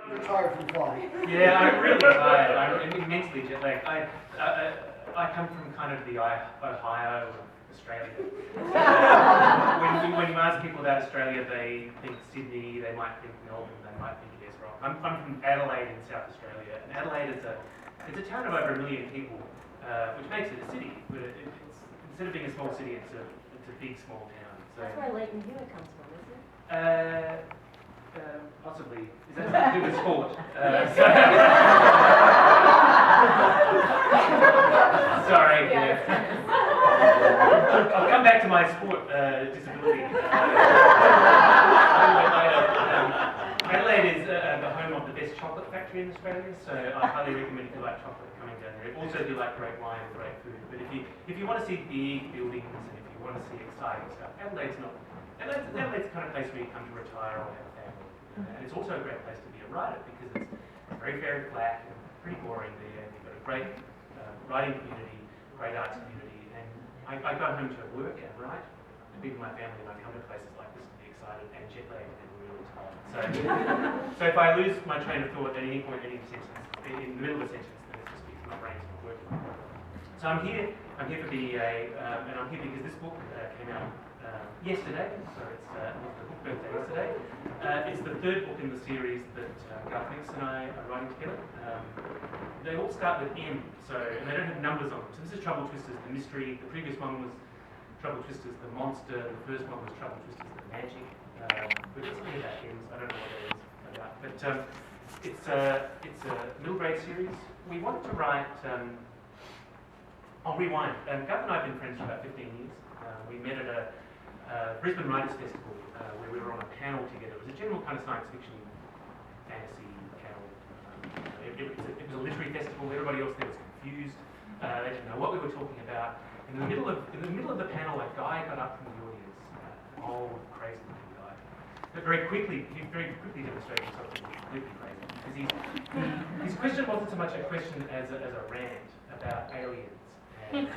You're tired from flying. Yeah, I'm really tired. I'm immensely jet lagged. I come from kind of the Ohio of Australia. When you ask people about Australia, they think Sydney, they might think Melbourne, they might think Ezra. I'm from Adelaide in South Australia, and Adelaide is a town of over 1 million people, which makes it a city. But it's instead of being a small city, it's a big small town. So, that's where Leighton Hewitt comes from, isn't it? Possibly. Is that something to do with sport? Sorry. Yeah. I'll come back to my sport disability a little bit later. Adelaide is the home of the best chocolate factory in Australia, so I highly recommend if you like chocolate coming down there. Also, if you like great wine and great food. But if you want to see big buildings and if you want to see exciting stuff, Adelaide's not. Adelaide's the kind of place where you come to retire or have a family. And it's also a great place to be a writer because it's very, very flat and pretty boring there. And you've got a great writing community, great arts community. And I go home to work and write. The people in my family and I come to places like this to be excited and jet lagged and really tired. So if I lose my train of thought at any point in the middle of a sentence, then it's just because my brain's not working. So I'm here for BEA, and I'm here because this book came out yesterday, so it's the book birthday yesterday. It's the third book in the series that Garth and I are writing together. They all start with M, and they don't have numbers on them. So this is Troubletwisters, the mystery. The previous one was Troubletwisters, the monster. The first one was Troubletwisters, the magic. But it's something about M's. I don't know what that is about. But it's a middle grade series. We wanted to write. I'll rewind. Garth and I have been friends for about 15 years. We met at a Brisbane Writers Festival where we were on a panel together. It was a general kind of science fiction, fantasy panel. It was a literary festival. Everybody else there was confused. They didn't know what we were talking about. In the middle of the panel, a guy got up from the audience, an old, crazy-looking guy. But he very quickly demonstrated himself to be completely crazy because his question wasn't so much a question as a rant about aliens. And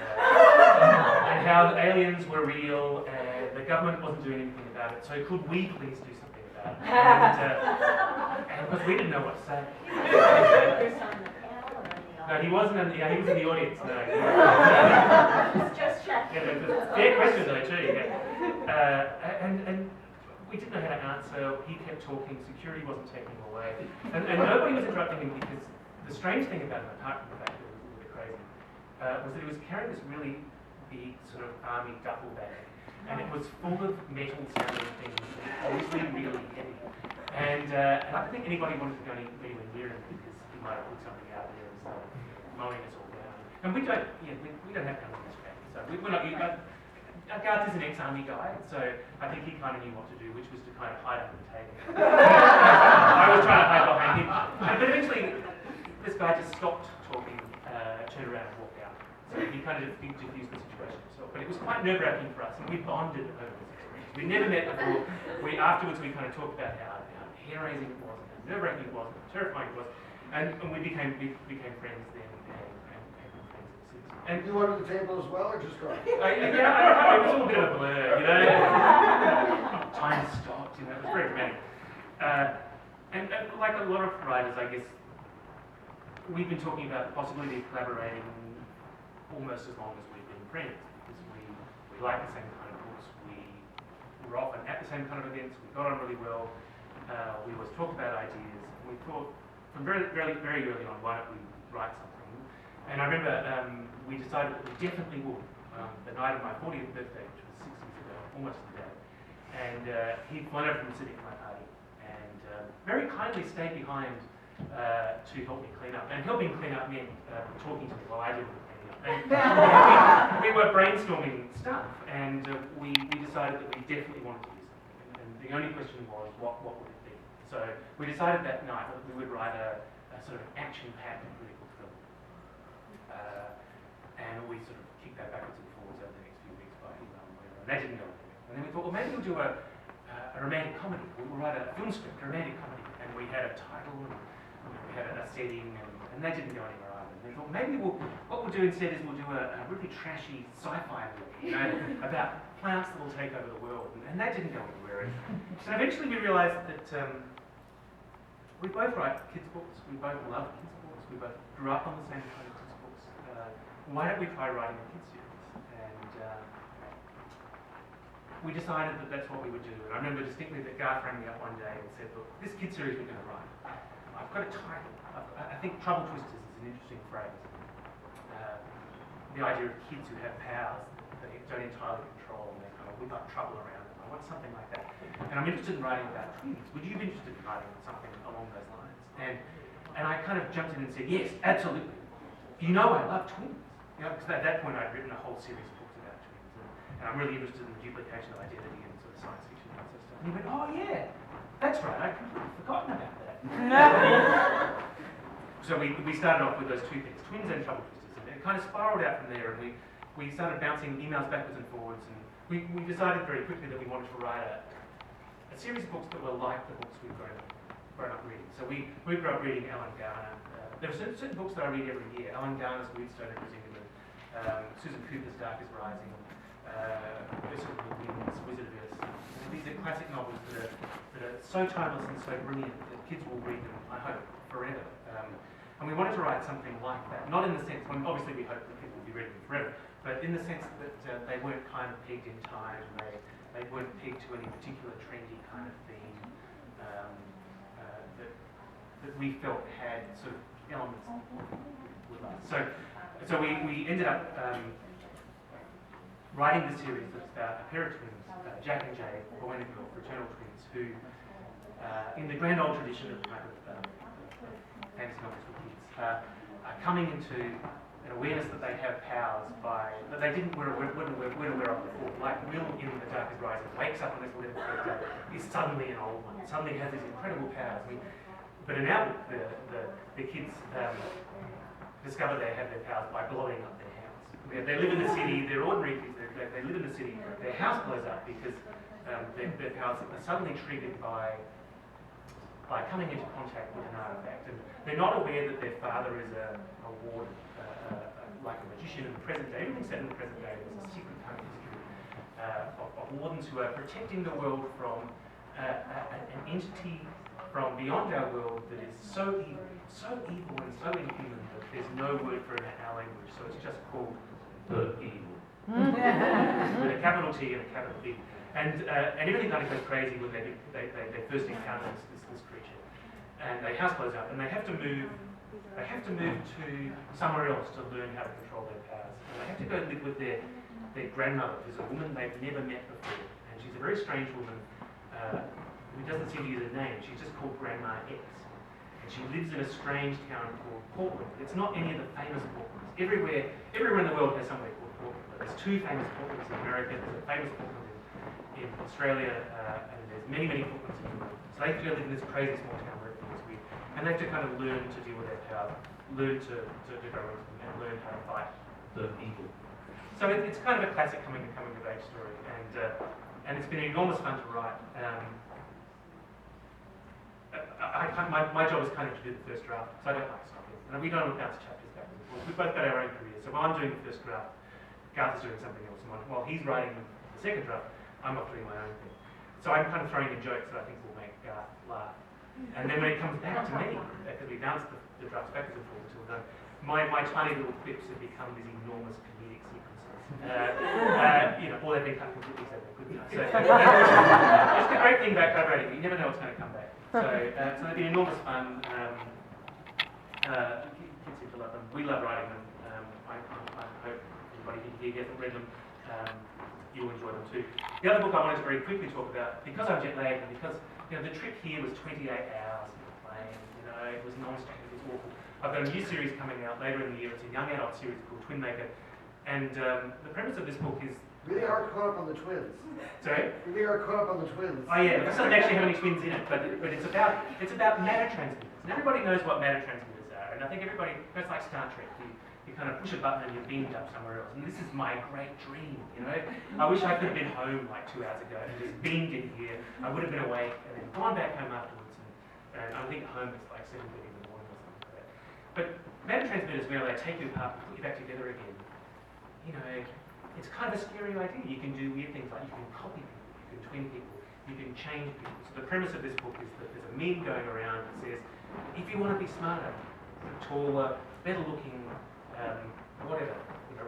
how the aliens were real, and the government wasn't doing anything about it. So could we please do something about it? And because we didn't know what to say. No, he wasn't. He was in the audience. No. Just checking. Yeah, fair question though too. Yeah. And we didn't know how to answer. He kept talking. Security wasn't taking him away, and nobody was interrupting him because the strange thing about him, apart from the fact that he was a little bit crazy, was that he was carrying this really big sort of army duffel bag, and it was full of metal sounding things, obviously really heavy. And I don't think anybody wanted to go anywhere near him because he might have put something out there and started mowing us all down. And we don't have guns in this family, so we're not. Garth is an ex-army guy, so I think he kind of knew what to do, which was to kind of hide under the table. I was trying to hide behind him, but eventually this guy just stopped talking, turned around and walked out. So he kind of diffused the situation himself. But it was quite nerve-wracking for us, and we bonded over this experience. We'd never met before. Afterwards we kind of talked about how hair-raising it was, and how nerve-wracking it was, and how terrifying it was. And we became friends then, and friends ever since. And you were at the table as well, or just Garth? It was all a bit of a blur, you know. Time stopped, you know. It was very dramatic. And like a lot of writers, I guess, we've been talking about the possibility of collaborating almost as long as we've been friends, because we like the same kind of books, we were often at the same kind of events, we got on really well, we always talked about ideas, and we thought from very, very, very early on, why don't we write something? And I remember we decided that we definitely would, the night of my 40th birthday, which was 6 years ago, almost the day, and he'd flown over from Sydney for my party, and very kindly stayed behind to help me clean up. And helping clean up meant talking to me while I did the cleaning up. And we were brainstorming stuff, and we decided that we definitely wanted to do something. And the only question was, what would it be? So we decided that night that we would write a sort of action-packed political film. And we sort of kicked that backwards and forwards over the next few weeks by email and whatever. And that didn't go anywhere. And then we thought, well, maybe we'll do a romantic comedy. We'll write a film script, a romantic comedy. And we had a title, and we had a setting, and that didn't go anywhere either. And we thought, maybe what we'll do instead is we'll do a really trashy sci-fi movie, you know, about plants that will take over the world. And that didn't go anywhere. And so eventually we realised that we both write kids' books, we both love kids' books, we both grew up on the same kind of kids' books. Why don't we try writing a kids' series? And we decided that that's what we would do. And I remember distinctly that Garth rang me up one day and said, look, this kids' series we're going to write, I've got a title. I think Troubletwisters is an interesting phrase. The idea of kids who have powers that they don't entirely control and they kind of whip up trouble around them. I want something like that. And I'm interested in writing about twins. Would you be interested in writing something along those lines? And I kind of jumped in and said, yes, absolutely. You know I love twins. You know, because at that point I'd written a whole series of books about twins. And I'm really interested in the duplication of identity and sort of science fiction and stuff. And he went, oh yeah, that's right, I'd completely forgotten about that. So we started off with those two things, twins and Troubletwisters, and it kind of spiraled out from there, and we started bouncing emails backwards and forwards, and we decided very quickly that we wanted to write a series of books that were like the books we've grown up reading. So we grew up reading Alan Garner. There are certain books that I read every year. Alan Garner's Wheatstone and Brazilian, Susan Cooper's Dark is Rising, Ursula Le Guin's Wizard of Earth. These are classic novels that are so timeless and so brilliant that kids will read them, I hope, forever. And we wanted to write something like that, not in the sense, when obviously we hope that people will be reading them forever, but in the sense that they weren't kind of pegged in time, they weren't pegged to any particular trendy kind of theme that we felt had sort of elements with us. So we ended up writing the series that's about a pair of twins, Jack and Jay, boy and a girl, fraternal twins, who, in the grand old tradition of kind of fantasy novels for kids, are coming into an awareness that they have powers that they weren't aware of before. Like Will in The Dark is Rising wakes up on his 11th birthday, is suddenly an old one, suddenly has these incredible powers. But in our book, the kids discover they have their powers by blowing up their house. They live in the city, they're ordinary kids, they live in the city, their house blows up because their powers are suddenly triggered by coming into contact with an artifact. And they're not aware that their father is a warden, like a magician in the present day. Everything set in the present day was a secret kind of history of wardens who are protecting the world from an entity from beyond our world that is so evil and so inhuman that there's no word for it in our language, so it's just called the evil. With a capital T and a capital E. And everything kind of goes crazy when they first encounter this creature. And their house blows up and they have to move to somewhere else to learn how to control their powers. And they have to go live with their grandmother, who's a woman they've never met before. And she's a very strange woman who doesn't seem to use a name. She's just called Grandma X. And she lives in a strange town called Portland. It's not any of the famous Portlands. Everywhere in the world has somewhere called Portland. There's two famous Portlands in America. There's a famous Portland in Australia, and there's many Portlands in the world. So they have to go live in this crazy small town where everything's weird. And they have to kind of learn to deal with their power, learn to go into them, and learn how to fight the evil. So it's kind of a classic coming of age story, and it's been enormous fun to write. My job is kind of to do the first draft, so I don't like stopping. And we don't bounce chapters back and forth. We've both got our own careers. So while I'm doing the first draft, Garth is doing something else. And while he's writing the second draft, I'm off doing my own thing. So I'm kind of throwing in jokes that I think will make Garth laugh. And then when it comes back to me, because we bounce the drafts backwards and forwards until done, my tiny little clips have become these enormous comedic sequences. Or they've been cut completely so they couldn't. So it's the great thing about collaborating, you never know what's going to come back. So they've been enormous fun. Kids seem to love them. We love writing them. I hope everybody here hasn't read them. You'll enjoy them too. The other book I wanted to very quickly talk about, because I'm jet lagged and because the trip here was 28 hours in the plane. It was non-stop. It was awful. I've got a new series coming out later in the year. It's a young adult series called Twin Maker, and the premise of this book is really hard caught up on the twins. Sorry? Really hard caught up on the twins. Oh yeah, it doesn't actually have any twins in it, but it's about matter transmitters. And everybody knows what matter transmitters are, and I think everybody, it's like Star Trek. You kind of push a button and you're beamed up somewhere else. And this is my great dream, I wish I could have been home like 2 hours ago and just beamed in here. I would have been awake and then gone back home afterwards. And I think home is like 7:30 in the morning or something like that. But matter transmitters, where they take you apart and put you back together again, it's kind of a scary idea. You can do weird things like you can copy people, you can twin people, you you can change people. So the premise of this book is that there's a meme going around that says, if you want to be smarter, taller, better looking, whatever,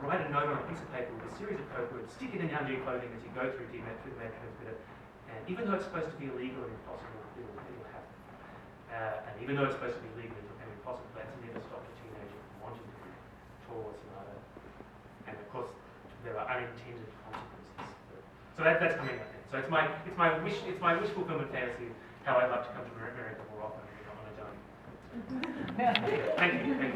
write a note on a piece of paper with a series of code words, stick it in under your clothing as you go through the transmitter, and even though it's supposed to be illegal and impossible, it'll happen. And even though it's supposed to be illegal and impossible, that's never stopped a teenager from wanting to be taller, smarter. And of course, there are unintended consequences. So that's coming up then. So it's my wish fulfillment fantasy how I'd like to come to America more often. Thank you.